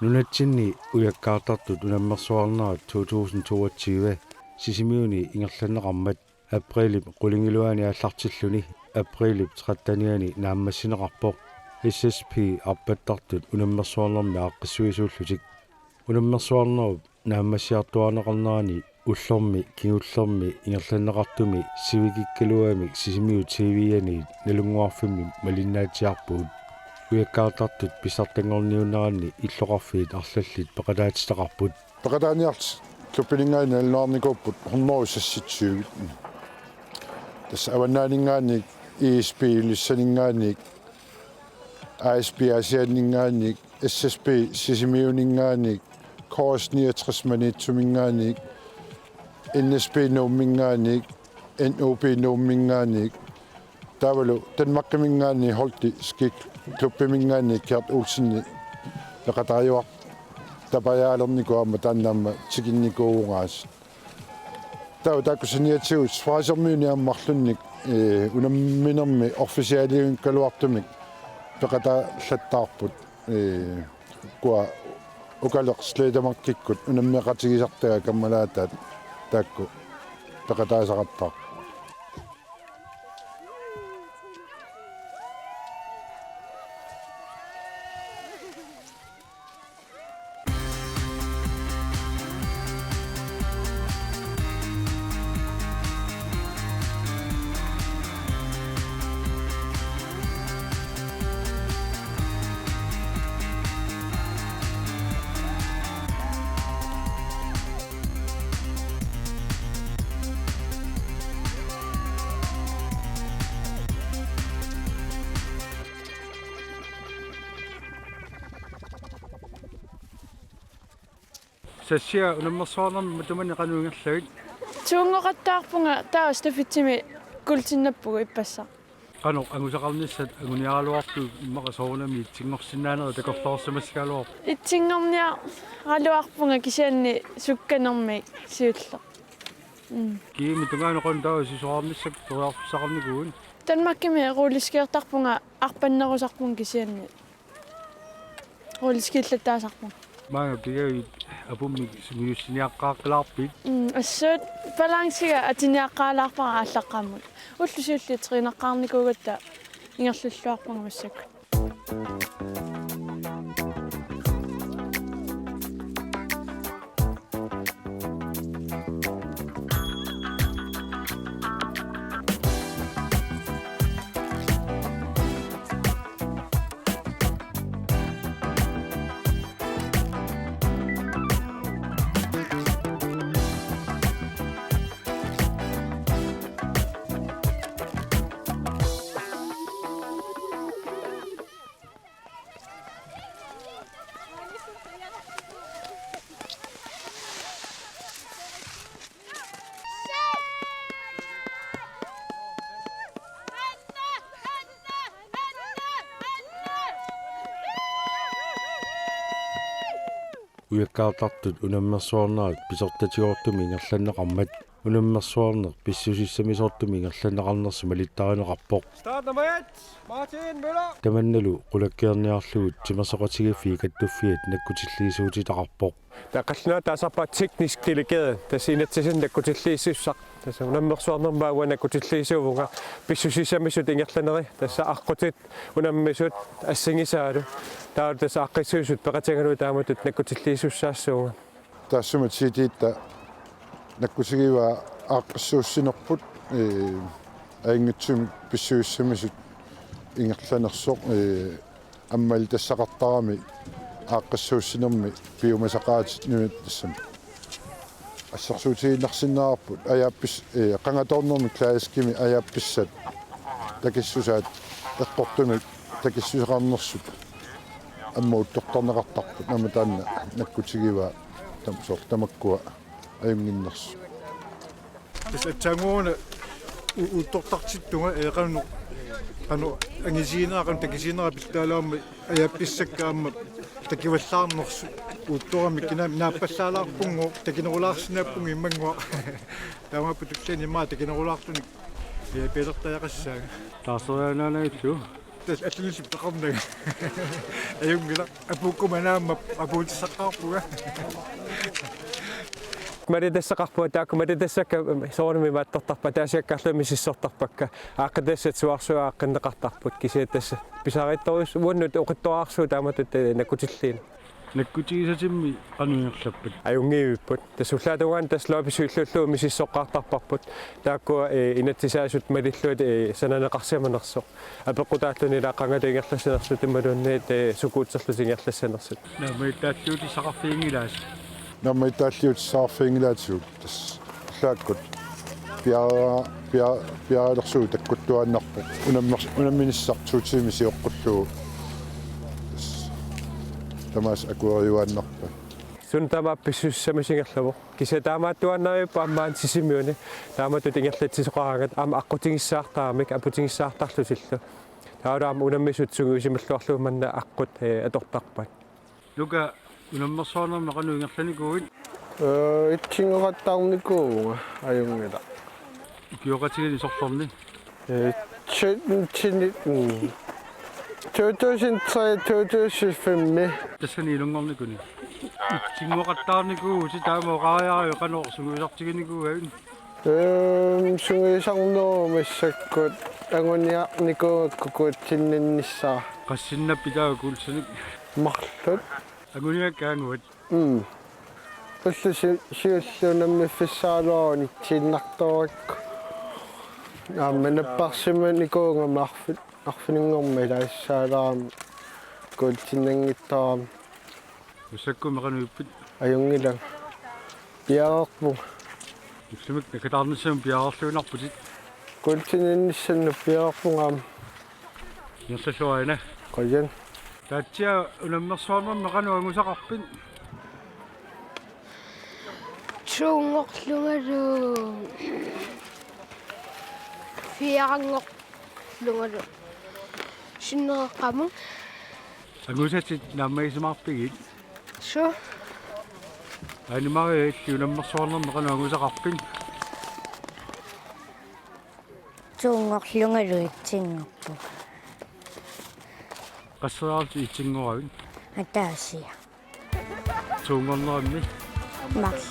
Nunatsinni ujakkaartartut unammersuarnaat 2022 sisimiuni ingerlanneqarmat aprilip qulingiluani allartilluni aprilip trattaniani naammassineqarpoq SSP arpattartut unammersuarnermi aaqqissuisuullutik unammersuarnerup naammassiartuarneqarnerani ullormi kingullermi ingerlanneqartumi sivigikkaluamik sisimiu TV-ani nalunguarfimmi malinnaatiarpuut ujakkaartartut pisartangorniunnerani illoqarfiit arlallit peqalaatitaqarput peqalaaniart luppilingaani alluarnikuupput hornerusassitsuugit tassa avannaaningaani ESP lissaningaani ASP asianingaani SSP sisimiuningaani Kors 69 manitsumingaani NSP nuummingaani NOP nuummingaani tavalu Danmarkamingaani holti skik klubbimingaani Kjert Olsenni peqatariuaq tapajaalerniku taannaamma tikinnikuugaas taakkusaniatigut sfaasermiuni ammarlunnik unamminermi officiaaliun kaluartumik peqatallattaarput kua ukaleqsleetamarkikkut unammiaqatigisartaga kammalaataat taakku peqataasaqattaar сасsia унаммерсуарнерми матумани qanuingerлагит туунгоқаттаарпунга таастафитсими култиннаппугу иппассаа qano angusaqarnissat angunialuartu imмақасоорунами итсингорсинаанера такорлоорсамаскалуар итсингорниа ралуарпунга кисианни сукканерми сиулле киими тунгаанеқон таа сисоарниссак ториарфисақарникуун танмаккими рулискиертарпунга арпаннерусарпун кисианни рулискииллатаасарпун маага кигаи апумми симиуссиниаққааққилаарпит ассуут балансига атиниаққаалаарпара аллаққааммут уллусиулли тринеққарникуугатта ингерллуарпунга массак уяккаартартут унаммерсуарнаат писортатигоортуми ингерланнеқармат унаммерсуарнер писсусиссамисоортуми ингерланнеқарнерсу малиттаринеқарпоқ таманналу қулаккиерниарлугут тимерсоқатигиффи каттуффиат наккутиллиисуутитақарпоқ тақаллуна таасарпаа teknisk delegeret тасинатсисин наккутиллииссуссақ таса унаммерсуарнермаа наккутиллиисуувнга писсусиссамисут ингерланери тасса аққутит унаммисут ассигисаалу таа таса аққиссуусут пеқатагалу тааматут наккутиллиисуссаассуунга таассумат ситиитта наккутигива ааққиссууссинерпут аингитсум писсуиссамисут ингерланерсоқ аммали тассақартарами ааққиссууссинерми пиумасақаатит нуиттассам ассарсуутигиннарсиннаарпут аяаппис қангаторнерми клааскими аяапписсат такиссусаат эққортумик такиссусеқарнерсут аммаутторторнеқартарпут нама таанна наккутигива тамсор тамаккуа аюнгиннерсу тасатсангуuna уттортартиттунга эқану ану ангисинеақан такисинера питтаалаама аяапписсаккаама такиваллаарнерсу утторами кина нааппаллаалаарпунгу такинерулаарсинааппунги иммангуа таамаппу туллани маа такинерулаартуник пелертаяқассаага таасерианаанаагитсу атлунисип тақарнага аюнгила апуккуманаамма апуутиссаққарпуга Маридессақарпуа таакку маридессакка соорними мааттартарпа таасиаккарлуми сиссортарпакка ааққатассат суарсуа ааққиннеқартарпут кисиаттасса писариттарус ууннут оқиттуаарсуу тааматут наккутиллиин наккутигисатимми кануиерлаппат аюнгиивиппут тассуллаатугаан таслуаписуиллуллуу мисиссоққартарпарпут тааккуа инатсисаасут малиллуат сананеқарсиаманерсоқ апеққутааллуни лааққангалуингерлассанерсут ималуунниит сукуутсерлутингерлассанерсут намаитааллуути сақарфиингилаас Намма итааллиут тас лааккут пиаралерсуу таккуттуаннарпат унамминиссартуутиими сиоққуллуу тас тамаас акуариуаннарпат сун тамаапписсуссамисингерлавоқ киса таамааттуаннариуппа аммаан сисимиуни тааматут ингерлатсисоқарагат аама аққутингиссаартарамик апутингиссаартарлусиллу таалаама унаммисут сугуисималлуарлуу манна аққут атортарпат лука унаммерсуарнерми кануингерланикуит итсингоқаттаарникуунга аюнгила киоқатигини сорлорни чини 2003-2005 тассани илунгорникуни итсингоқаттаарникуу таамаоқариарио каноорсугуисартигиникуугавин сунгисарноо массаккут агуниарникуаккукуутсиннанниссаа qassinnappitaa kulsunik марлут агуниаккаангуат уллуси сиуллунаммиффиссаалоони тиннарторакку аамманаппарсиманикуунга арфинингорма илаассаалаарами куутсиннангиттарами усаккуми кануиппит аюнгилан пиаақпу иксумик накатаарнссам пиаарлуинарпутит куутсиннанниссанну пиаақпунгаам нерллуаина қоян таатсиа унаммерсуарнерми кануангусақарпин чунгорлунгалу фиарангорлунгалу шиннеққаму агусатит наммаисимаарпигит шо анимари унаммерсуарнерми кануангусақарпин чунгорлунгалу итсингорпу qasseraarti itsingoravin атаасия туungornerammi марл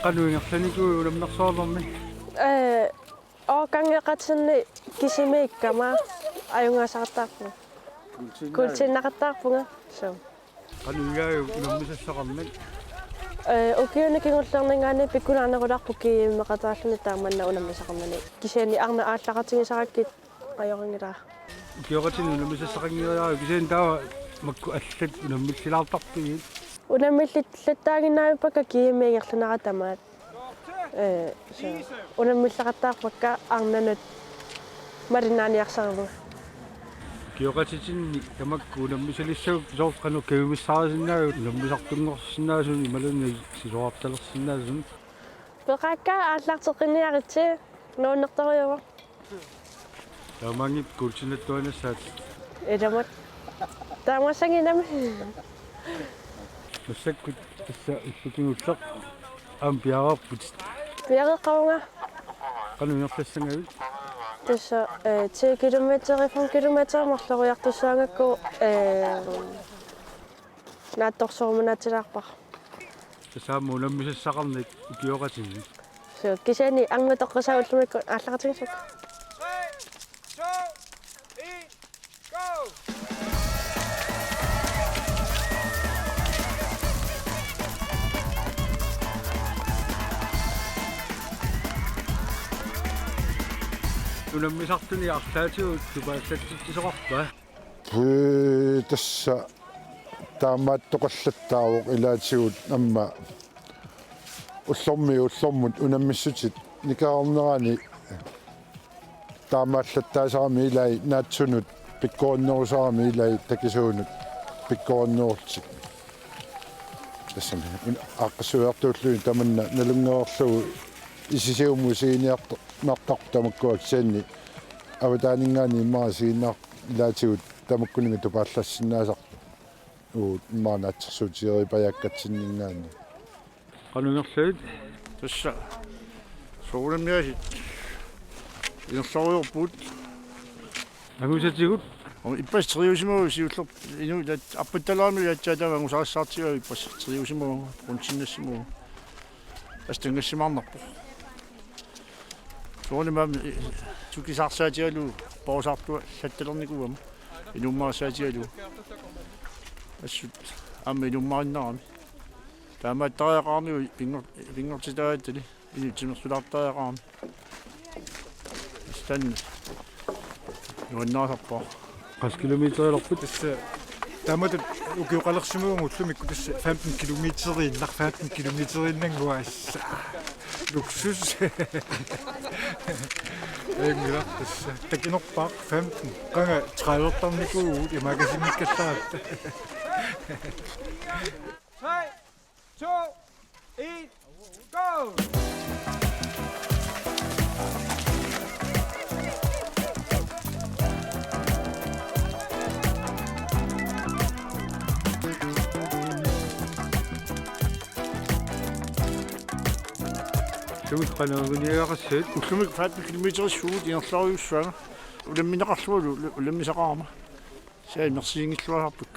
qanuingerlanikuu unammersuarnermi Ookangеqatsinni kisimiikkama ajungaasaqartaarpu kulsinnaqartaarpunga so qanuigaaju unammisassaqarnak ukiunikingullerningaani pikkunaarnerularpu kiimmeqataalluni taamanna unammisaqarnani kisiani arna aallaqatigisarakkit qajoringilaa kioqatini unammisassaqangioriaaju kisian taava makku allat unammissilaartarpigit unammillattaaginnaavipakka kiimiingerlunaqatamaat so unammillaqqattaarpakka arnanut marinaaniarsarlu kioqatitinni tamakku unammisalissau soorqanu kavimissaasinnaaju unammisartungorsinnaasuni imalunni sisoartalersinnaasun peqaakka aallarteqinniaritsi nuunnertoriuva taamangip kulsinattuanassaat edamat taamassanginami massakkut tassa ippukinulleq ampiararput piareqqavunga qanuingerlassangavit tassa 10 kilometer 5 kilometer marloriartussaangakku naattorsormunatilaarpar tasaamu unammisassaqarnik kioqatinni so kisani angatoqqisaullumikku aallaqatigisuk unammisartuni artaatigut tupaallattittisoqarpa тасса таамааттоқаллаттаавоқ илаатигут амма уллормут унаммиссутит никаарнерани таамааллаттаасарами илай наатсунут пиккооннерусарами илай такисуунут пиккооннерутик тассами аққасуартууллуи таманна налунгеорлугу исисиумму сииниарто naqtaq tamakkuak sianni avataaninggaani immaasiinnaaq ilaatigut tamakkunimi tupaallassinnaasaq maanaatsersuutieri pajakkatsinninggaani Qanunerluit Tässä suuremmia insorjuurput. angusatigut Ippas triusimu siutlor inu apputalaami yatsaatava angusaassartiga ippas triusimu runsinnassimu astangassimarnerpo. Suurimma tukisarsaatigalu poosartua sattalernikuvama inummaassaatigalu assut amma inummaarinnarami taamaattariaqaarmiu pingortitaattali inutsimерсулаартариақарми стан нуаннаасарпаа 10 kilometerlorput tässä tamatut ukiuqalersimuungullumikku tässä 15 kilometerin nach 15 kilometerinanguaassa luksus engla tässä takinorpaaq 15 qanga 30-tarnikuugut imagasimikkallaat 3, 2, 1, go! Sumut qanuuniagarsut ullumik 15 kilometeris suut inerlariussuanga ulammineqarluulu ulammisaqaarma saa mersiingilluarpuk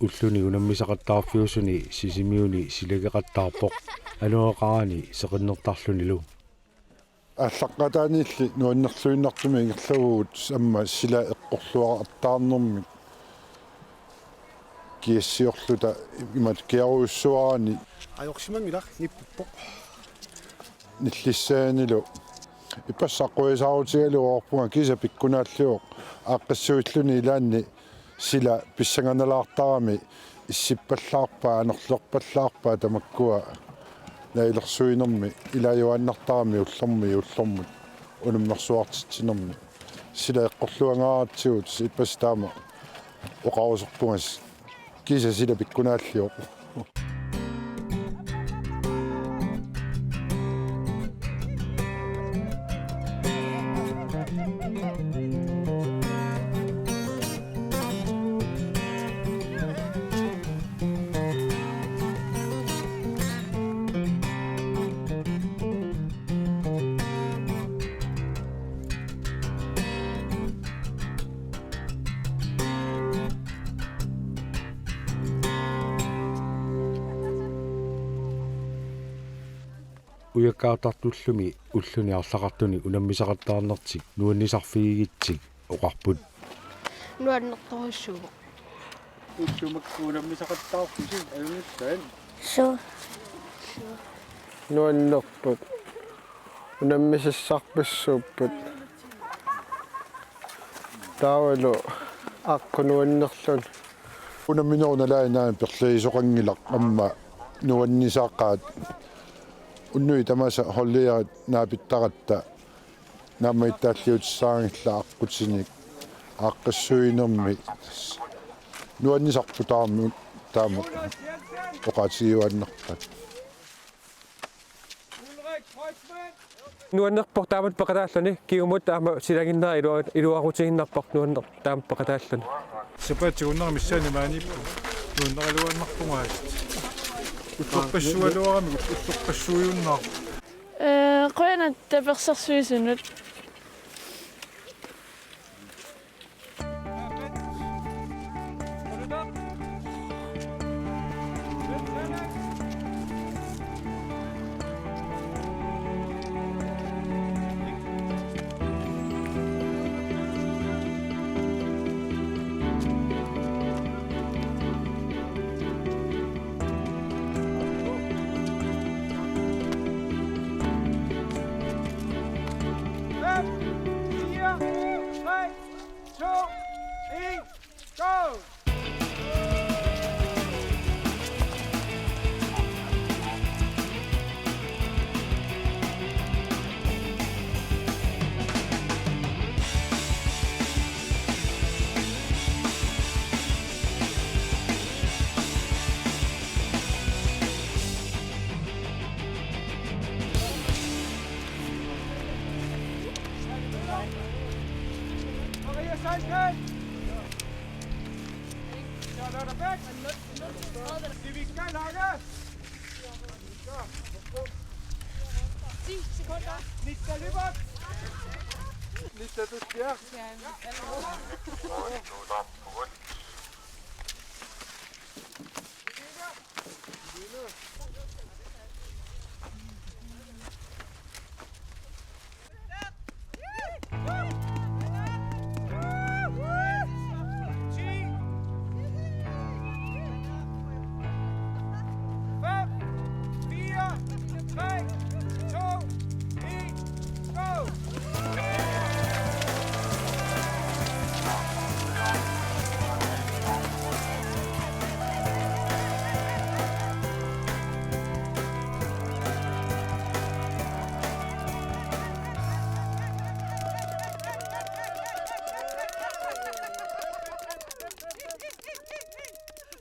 ulluni unammisaqattaarfiusuni sisimiuni silageqattaarpoq anuaqaani seqinnertarlunilu аллаққатааниилли нуаннерлуиннартуми игерлавуут амма сила эққорлуарартаарнэрми киассиорлута имат киаруйуссуарани ajorsimangilaq nippuppoq ниллиссаанилу ипассаққуисаарутигалуорпунга киса пиккунааллуоқ ааққассуиллуни илаанни сила писсанганалаартарами иссиппаллаарпаа анерлерпаллаарпаа тамаккуа наилерсуинерми илаажуаннартарами уллормут унуммерсуартитсинерми сила эққорлуангааратсигут иппастаама оқарусерпугас киса сила пиккунааллуоқ ujakkaartartullumi ulluni arlaqartuni unammisaqattaarnertik nuannисарфигигитсик oqarput Nuannertorissuuq. ullumakku unammisaqattaarfusi ayunissaan So, nuannerput unammisissarpissuupput taavalu аққунуаннерлун унамминеруналаанаан перлиисоқангилақ амма нуаннисааққаат уннуи тамаса холлиарат наапиттаратта наамаиттааллиутиссаагилла аққутсиник ааққассуинерми нуаннисарпутаарми таама оқаатигиуаннерпат Nuannerpoq taamat paqataallani kiumut taama silagиннаа илуарутигиннарпоq nuanner taama paqataallani сапаатигуннера миссаани мааниппу нуаннералуаннарпунгаас уллорпассуалуарами уллорпассуйуннаар qoyana tapersersuisunut Go! Okay, your side's good. Shout out back. Vi skal Lage. 10 sekunder. 90 løber. 90 du sker.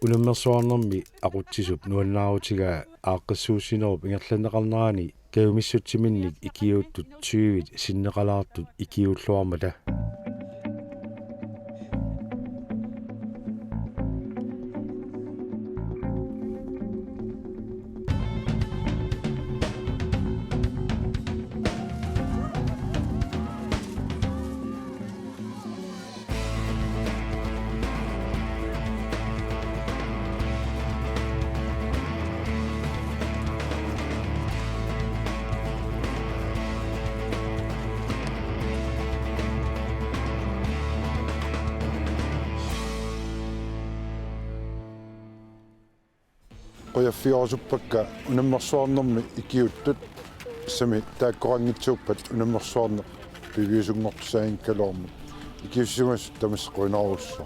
Unammersuarnermi aqutsisup nuannaarutigaa aaqqassuussinerup ingerlaneqarnerani kaumissutiminnik ikiuuttut 20 sinneqalaartut ikiulluarmata qoyaffiorusuppakka unammersuarnermi ikiuttut sami taakkorangitsuuppat unammersuarner piviusungortusaaginkaloormu ikiussumas tamas qoinaruussa